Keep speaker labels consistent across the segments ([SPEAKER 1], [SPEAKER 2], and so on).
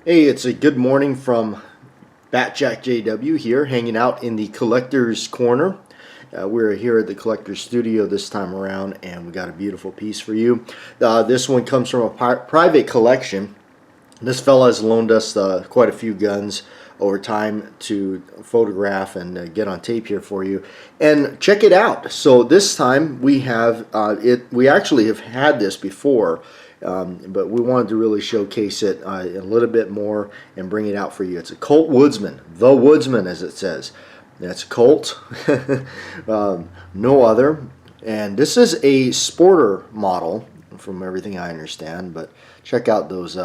[SPEAKER 1] Hey, it's a good morning from BATJAC JW here, hanging out in the collector's corner. We're here at the collector's studio this time around, and we got a beautiful piece for you. This one comes from a private collection. This fella has loaned us quite a few guns over time to photograph and get on tape here for you. And check it out. So this time we have it. We actually have had this before. But we wanted to really showcase it a little bit more and bring it out for you. It's a Colt Woodsman, the Woodsman as it says. That's Colt, no other. And this is a sporter model from everything I understand, but check out those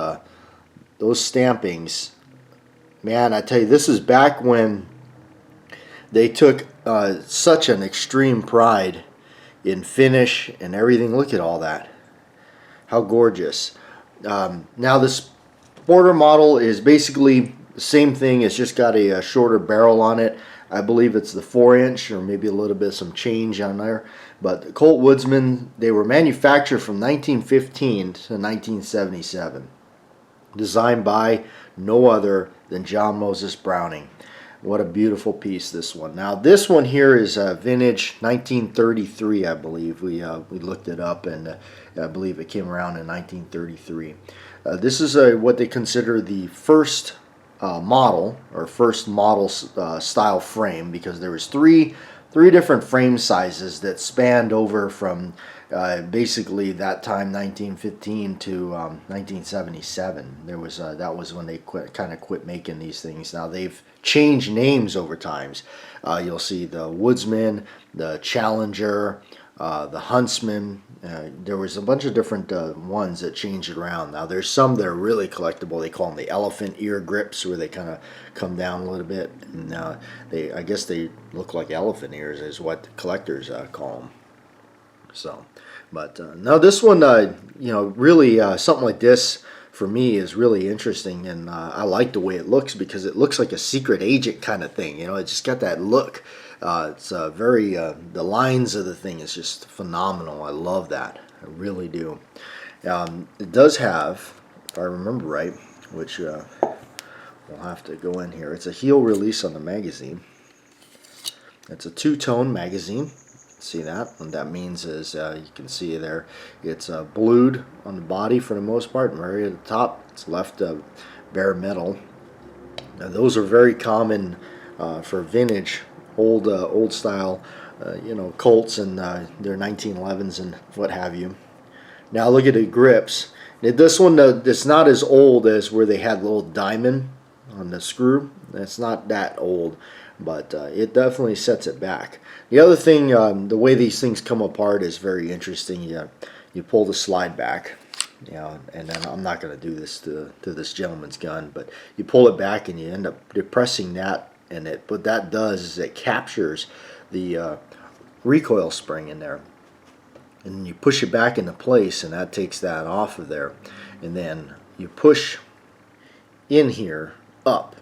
[SPEAKER 1] stampings. Man, I tell you, this is back when they took such an extreme pride in finish and everything. Look at all that. How gorgeous. Now this sporter model is basically the same thing. It's just got a shorter barrel on it. I believe it's the 4-inch or maybe a little bit some change on there. But the Colt Woodsman, they were manufactured from 1915 to 1977. Designed by no other than John Moses Browning. What a beautiful piece this one. Now this one here is vintage 1933, I believe. We looked it up, and I believe it came around in 1933. This is what they consider the first model, or first model style frame, because there was three different frame sizes that spanned over from basically that time 1915 to 1977. There was that was when they quit making these things. Now they've changed names over times. You'll see the Woodsman, the Challenger, the Huntsman. There was a bunch of different ones that changed it around. Now there's some that are really collectible. They call them the elephant ear grips, where they kind of come down a little bit. And I guess they look like elephant ears is what the collectors call them. So, but now this one, really something like this for me is really interesting, and I like the way it looks because it looks like a secret agent kind of thing. It just got that look. It's very the lines of the thing is just phenomenal. I love that. I really do. It does have, if I remember right, which we'll have to go in here. It's a heel release on the magazine. It's a two-tone magazine. See that? What that means is you can see there it's blued on the body for the most part, and right at the top it's left bare metal. Now, those are very common for vintage, old style, Colts and their 1911s and what have you. Now look at the grips. This one, it's not as old as where they had a little diamond on the screw. It's not that old, but it definitely sets it back. The other thing, the way these things come apart is very interesting. You pull the slide back, and then I'm not going to do this to this gentleman's gun, but you pull it back and you end up depressing that, and what that does is it captures the recoil spring in there, and you push it back into place, and that takes that off of there, and then you push in here up,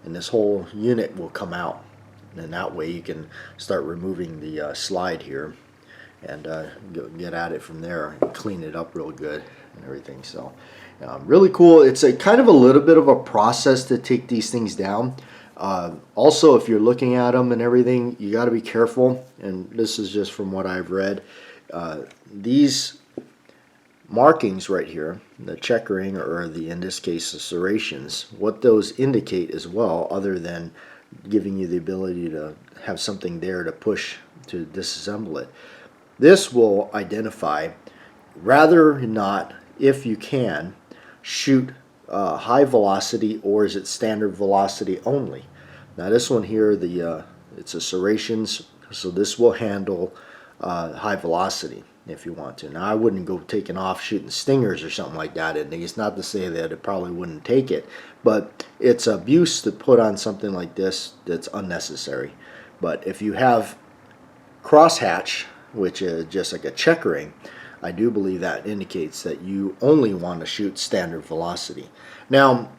[SPEAKER 1] and this whole unit will come out. And that way you can start removing the slide here and get at it from there and clean it up real good and everything. So really cool. It's a kind of a little bit of a process to take these things down. Also, if you're looking at them and everything, you got to be careful, and this is just from what I've read. These markings right here, the checkering, or in this case the serrations, what those indicate as well, other than giving you the ability to have something there to push to disassemble it, this will identify rather not if you can shoot high velocity, or is it standard velocity only. Now this one here, it's a serrations, so this will handle high velocity if you want to. Now I wouldn't go taking off shooting stingers or something like that. It's not to say that it probably wouldn't take it, but it's abuse to put on something like this that's unnecessary. But if you have crosshatch, which is just like a checkering, I do believe that indicates that you only want to shoot standard velocity. Now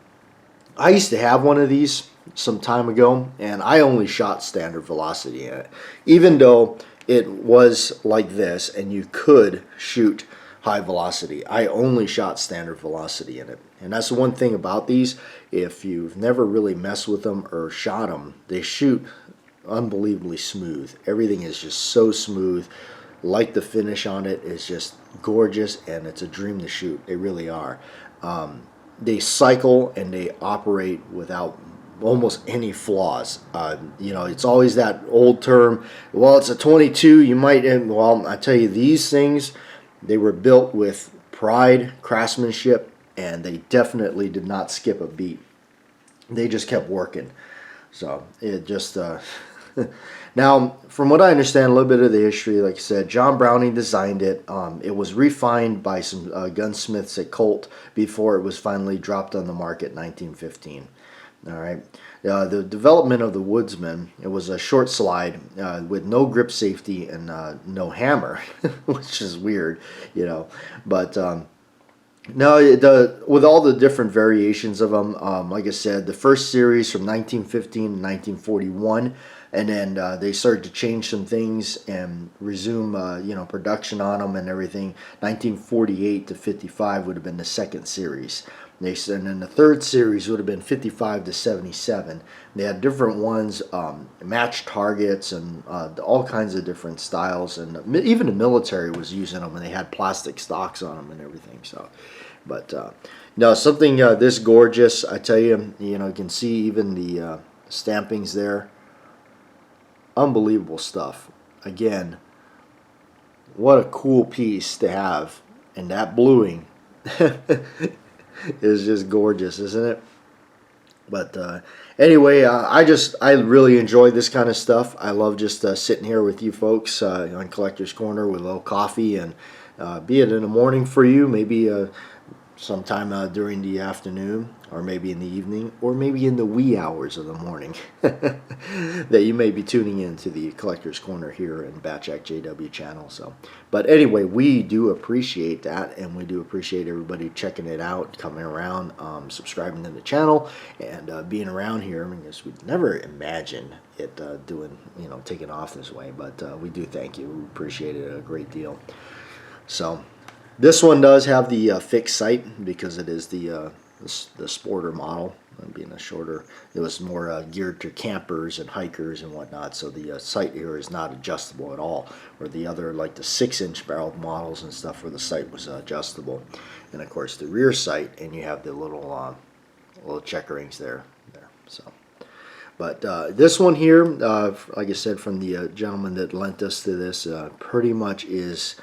[SPEAKER 1] I used to have one of these some time ago, and I only shot standard velocity in it, even though it was like this and you could shoot high velocity. I only shot standard velocity in it. And that's the one thing about these. If you've never really messed with them or shot them, they shoot unbelievably smooth. Everything is just so smooth. Like the finish on it is just gorgeous, and it's a dream to shoot. They really are. They cycle and they operate without almost any flaws. You know, it's always that old term, well, it's a 22, you might, well, I tell you, these things, they were built with pride, craftsmanship, and they definitely did not skip a beat. They just kept working. So it just now, from what I understand, a little bit of the history, like I said, John Browning designed it. It was refined by some gunsmiths at Colt before it was finally dropped on the market in 1915. All right. The development of the Woodsman, it was a short slide with no grip safety and no hammer, which is weird, you know. But no, with all the different variations of them, like I said, the first series from 1915 to 1941, and then they started to change some things and resume, you know, production on them and everything. 1948 to 55 would have been the second series. And then the third series would have been 55 to 77. They had different ones, matched targets, and all kinds of different styles. And even the military was using them, and they had plastic stocks on them and everything. So, but no, something this gorgeous, I tell you, you know, you can see even the stampings there. Unbelievable stuff. Again, what a cool piece to have, and that bluing. Is just gorgeous, isn't it? But anyway, I really enjoy this kind of stuff. I love just sitting here with you folks on Collector's Corner with a little coffee, and be it in the morning for you, maybe sometime during the afternoon, or maybe in the evening, or maybe in the wee hours of the morning that you may be tuning in to the Collector's Corner here in BATJAC JW channel. So, but anyway, we do appreciate that, and we do appreciate everybody checking it out, coming around, subscribing to the channel, and being around here. I mean, we'd never imagine it taking off this way, but we do thank you. We appreciate it a great deal. So, this one does have the fixed sight because it is the sporter model, being a shorter. It was more geared to campers and hikers and whatnot, so the sight here is not adjustable at all. Or the other, like the 6-inch barreled models and stuff, where the sight was adjustable. And of course the rear sight, and you have the little checkerings there. So, but this one here, like I said, from the gentleman that lent us to this, pretty much is,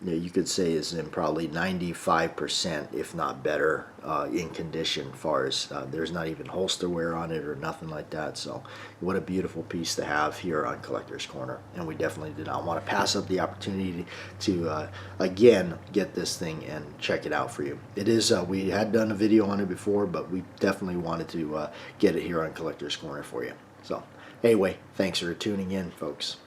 [SPEAKER 1] you could say, is in probably 95%, if not better, in condition, as far as there's not even holster wear on it or nothing like that. So what a beautiful piece to have here on Collector's Corner, and we definitely did not want to pass up the opportunity to again get this thing and check it out for you. It is we had done a video on it before, but we definitely wanted to get it here on Collector's Corner for you. So anyway, thanks for tuning in, folks.